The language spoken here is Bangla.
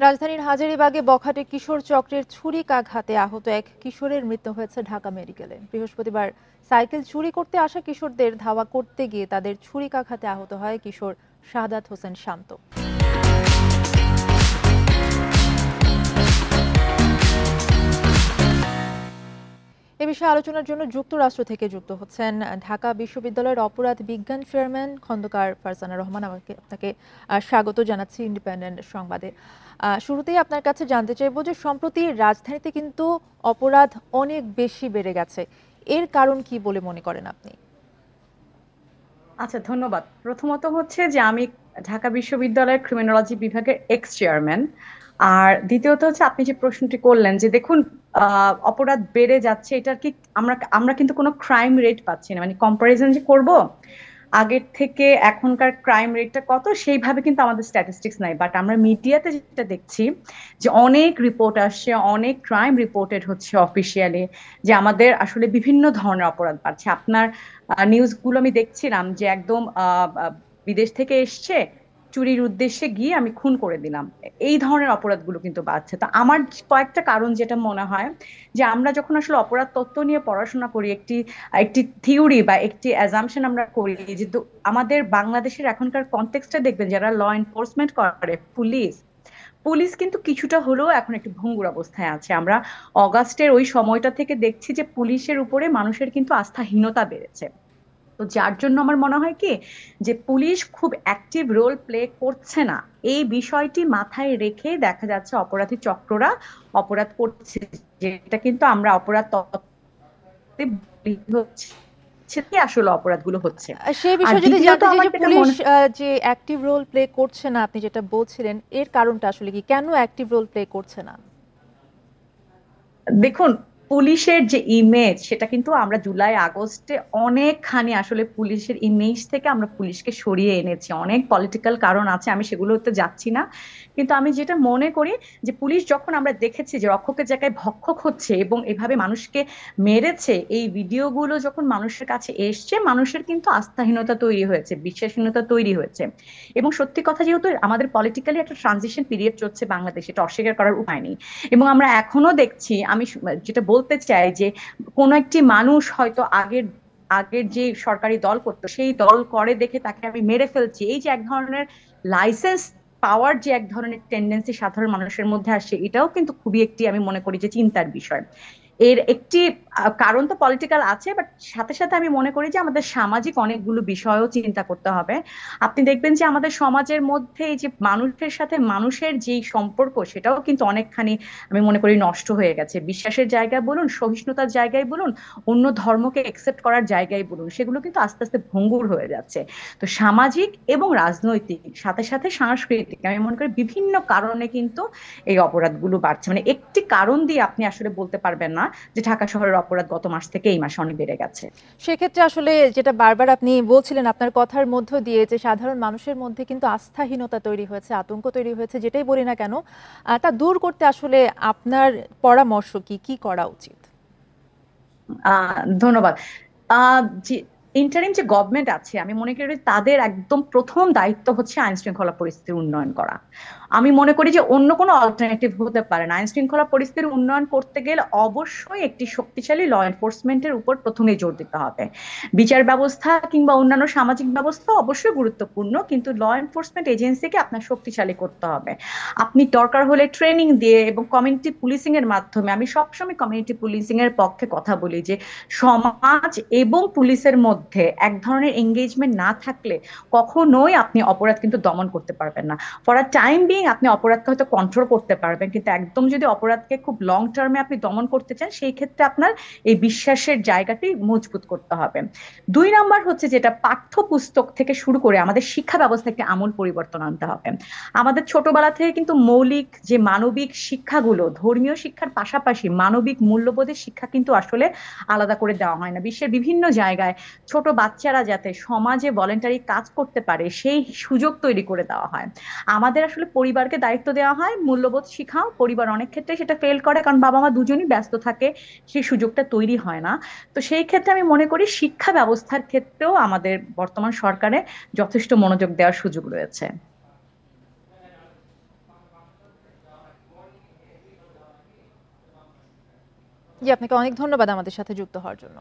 রাজধানীর হাজারীবাগে বখাটে কিশোর চক্রের ছুরিকাঘাতে আহত এক কিশোরের মৃত্যু হয়েছে ঢাকা মেডিকেলে। বৃহস্পতিবার সাইকেল চুরি করতে আসা কিশোরদের ধাওয়া করতে গিয়ে তাদের ছুরিকাঘাতে আহত হয় কিশোর শাহাদাত হোসেন শান্ত। এ বিষয়ে আলোচনার জন্য যুক্তরাষ্ট্র থেকে যুক্ত হচ্ছেন ঢাকা বিশ্ববিদ্যালয়ের অপরাধ বিজ্ঞান চেয়ারম্যান খন্দকার ফারজানা রহমান। আপনাকে স্বাগত জানাচ্ছি ইন্ডিপেন্ডেন্ট সংবাদে। শুরুতেই আপনার কাছে জানতে চাইবো যে সম্প্রতি রাজধানীতে কিন্তু অপরাধ অনেক বেশি বেড়ে গেছে, এর কারণ কি বলে মনে করেন আপনি? আচ্ছা, ধন্যবাদ। প্রথমত হচ্ছে যে আমি ঢাকা বিশ্ববিদ্যালয়ের ক্রিমিনোলজি বিভাগের এক্স চেয়ারম্যান। আর দ্বিতীয়ত হচ্ছে আপনি যে প্রশ্নটি করলেন যে দেখুন, অপরাধ বেড়ে যাচ্ছে, এটার কি আমরা আমরা কিন্তু কোনো ক্রাইম রেট পাচ্ছি না, মানে কম্পারিজন যে করব আগের থেকে এখনকার ক্রাইম রেটটা কত সেইভাবে কিন্তু আমাদের স্ট্যাটিস্টিক্স নাই। বাট আমরা মিডিয়াতে যেটা দেখছি যে অনেক রিপোর্ট আসছে, অনেক ক্রাইম রিপোর্টেড হচ্ছে অফিসিয়ালি, যে আমাদের আসলে বিভিন্ন ধরনের অপরাধ বাড়ছে। আপনার নিউজগুলো আমি দেখছিলাম যে একদম বিদেশ থেকে এসছে, চুরির উদ্দেশ্যে গিয়ে আমি খুন করে দিলাম, এই ধরনের অপরাধগুলো কিন্তু বাড়ছে। তো আমার কয়েকটা কারণ যেটা মনে হয় যে আমরা যখন আসলে অপরাধ তত্ত্ব নিয়ে পড়াশোনা করি, একটি একটি থিওরি বা একটি অ্যাজাম্পশন আমরা করি যে আমাদের বাংলাদেশের এখনকার কনটেক্সটে দেখবেন যারা ল এনফোর্সমেন্ট করে, পুলিশ পুলিশ কিন্তু কিছুটা হলেও এখন একটি ভঙ্গুর অবস্থায় আছে। আমরা অগাস্টের ওই সময়টা থেকে দেখছি যে পুলিশের উপরে মানুষের কিন্তু আস্থাহীনতা বেড়েছে। তো যার জন্য আমার মনে হয় কি, যে পুলিশ খুব অ্যাক্টিভ রোল প্লে করছে না, এই বিষয়টি মাথায় রেখে দেখা যাচ্ছে অপরাধী চক্ররা অপরাধ করছে, যেটা কিন্তু আমরা অপরাধ তত্ত্বে বলি হচ্ছে কি আসলে অপরাধগুলো হচ্ছে। সেই আর বিষয়ে যদি দ্বিতীয়ত জানতে চাই আমার যে যেটা পুলিশ মনে, যে অ্যাক্টিভ রোল প্লে করছে না আপনি যেটা বলছিলেন, এর কারণটা আসলে কি, কেন অ্যাক্টিভ রোল প্লে করছে না? দেখুন, পুলিশের যে ইমেজ সেটা কিন্তু আমরা জুলাই আগস্টে অনেকখানি আসলে পুলিশের ইমেজ থেকে আমরা পুলিশকে সরিয়ে এনেছি। অনেক পলিটিক্যাল কারণ আছে, আমি সেগুলোতে যাচ্ছি না। কিন্তু আমি যেটা মনে করি যে পুলিশ যখন আমরা দেখেছি যে রক্ষকের জায়গায় ভক্ষক হচ্ছে এবং এভাবে মানুষকে মেরেছে, এই ভিডিওগুলো যখন মানুষের কাছে এসছে, মানুষের কিন্তু আস্থাহীনতা তৈরি হয়েছে, বিশ্বাসহীনতা তৈরি হয়েছে। এবং সত্যি কথা, যেহেতু আমাদের পলিটিক্যালি একটা ট্রানজিশন পিরিয়ড চলছে বাংলাদেশে, এটা অস্বীকার করার উপায় নেই। এবং আমরা এখনো দেখছি, আমি যেটা বলতে চাই যে কোন একটি মানুষ হয়তো আগের আগের যে সরকারি দল করতো সেই দল করে দেখে তাকে আমি মেরে ফেলছি, এই যে এক ধরনের লাইসেন্স পাওয়ার যে এক ধরনের টেন্ডেন্সি সাধারণ মানুষের মধ্যে আসে, এটাও কিন্তু খুবই একটি আমি মনে করি যে চিন্তার বিষয়। এর একটি কারণ তো পলিটিক্যাল আছে, বাট সাথে সাথে আমি মনে করি যে আমাদের সামাজিক অনেকগুলো বিষয়ও চিন্তা করতে হবে। আপনি দেখবেন যে আমাদের সমাজের মধ্যে এই যে মানুষের সাথে মানুষের যেই সম্পর্ক, সেটাও কিন্তু অনেকখানি আমি মনে করি নষ্ট হয়ে গেছে। বিশ্বাসের জায়গায় বলুন, সহিষ্ণুতার জায়গায় বলুন, অন্য ধর্মকে একসেপ্ট করার জায়গায় বলুন, সেগুলো কিন্তু আস্তে আস্তে ভঙ্গুর হয়ে যাচ্ছে। তো সামাজিক এবং রাজনৈতিক সাথে সাথে সাংস্কৃতিক, আমি মনে করি বিভিন্ন কারণে কিন্তু এই অপরাধগুলো বাড়ছে। মানে একটি কারণ দিয়ে আপনি আসলে বলতে পারবেন না যে ঢাকা শহরের অপরাধ গত মাস থেকে এই মাসে অনেক বেড়ে গেছে। সেক্ষেত্রে আসলে যেটা বারবার আপনি বলছিলেন আপনার কথার মধ্য দিয়ে, যে সাধারণ মানুষের মধ্যে কিন্তু আস্থাহীনতা তৈরি হয়েছে, আতঙ্ক তৈরি হয়েছে, যেটাই বলি না কেন, তা দূর করতে আসলে আপনার পরামর্শ কি, কি করা উচিত? ধন্যবাদ। আহ যে ইন্টারিম যে গভর্নমেন্ট আছে, আমি মনে করি তাদের একদম প্রথম দায়িত্ব হচ্ছে আইন শৃঙ্খলা পরিস্থিতির উন্নয়ন করা। আমি মনে করি যে অন্য কোনো অল্টারনেটিভ হতে পারে না। আইন শৃঙ্খলা পরিস্থিতির উন্নয়ন করতে গেলে অবশ্যই একটি শক্তিশালী ল এনফোর্সমেন্টের উপর প্রথমে জোর দিতে হবে। বিচার ব্যবস্থা কিংবা অন্যান্য সামাজিক ব্যবস্থা অবশ্যই গুরুত্বপূর্ণ, কিন্তু ল এনফোর্সমেন্ট এজেন্সিকে আপনার শক্তিশালী করতে হবে। আপনি দরকার হলে ট্রেনিং দিয়ে এবং কমিউনিটি পুলিশিং এর মাধ্যমে, আমি সবসময় কমিউনিটি পুলিশিং এর পক্ষে কথা বলি যে সমাজ এবং পুলিশের মধ্যে এক ধরনের এঙ্গেজমেন্ট না থাকলে কখনোই আপনি অপরাধ কিন্তু দমন করতে পারবেন না। ফর আ টাইম বিং আপনি অপরাধকে হয়তো কন্ট্রোল করতে পারবেন, কিন্তু একদম যদি অপরাধকে খুব লং টার্মে আপনি দমন করতে চান, সেই ক্ষেত্রে আপনার এই বিশ্বাসের জায়গাটি মজবুত করতে হবে। দুই নাম্বার হচ্ছে যেটা, পাঠ্যপুস্তক থেকে শুরু করে আমাদের শিক্ষা ব্যবস্থায় একটা আমূল পরিবর্তন আনতে হবে। আমাদের ছোটবেলা থেকে কিন্তু মৌলিক যে মানবিক শিক্ষাগুলো, ধর্মীয় শিক্ষার পাশাপাশি মানবিক মূল্যবোধের শিক্ষা কিন্তু আসলে আলাদা করে দেওয়া হয় না। বিশ্বের বিভিন্ন জায়গায় ছোট বাচ্চারা যাতে সমাজে ভলেন্টারি কাজ করতে পারে সেই সুযোগ তৈরি করে দেওয়া হয়। আমাদের আসলে পরিবারকে দায়িত্ব দেওয়া হয় মূল্যবোধ শিখাও, পরিবার অনেক ক্ষেত্রে সেটা ফেল করে, কারণ বাবা মা দুজনই ব্যস্ত থাকে, সেই সুযোগটা তৈরি হয় না। তো সেই ক্ষেত্রে আমি মনে করি শিক্ষা ব্যবস্থার ক্ষেত্রেও আমাদের বর্তমান সরকারে যথেষ্ট মনোযোগ দেওয়ার সুযোগ রয়েছে। জি, আপনাকে অনেক ধন্যবাদ আমাদের সাথে যুক্ত হওয়ার জন্য।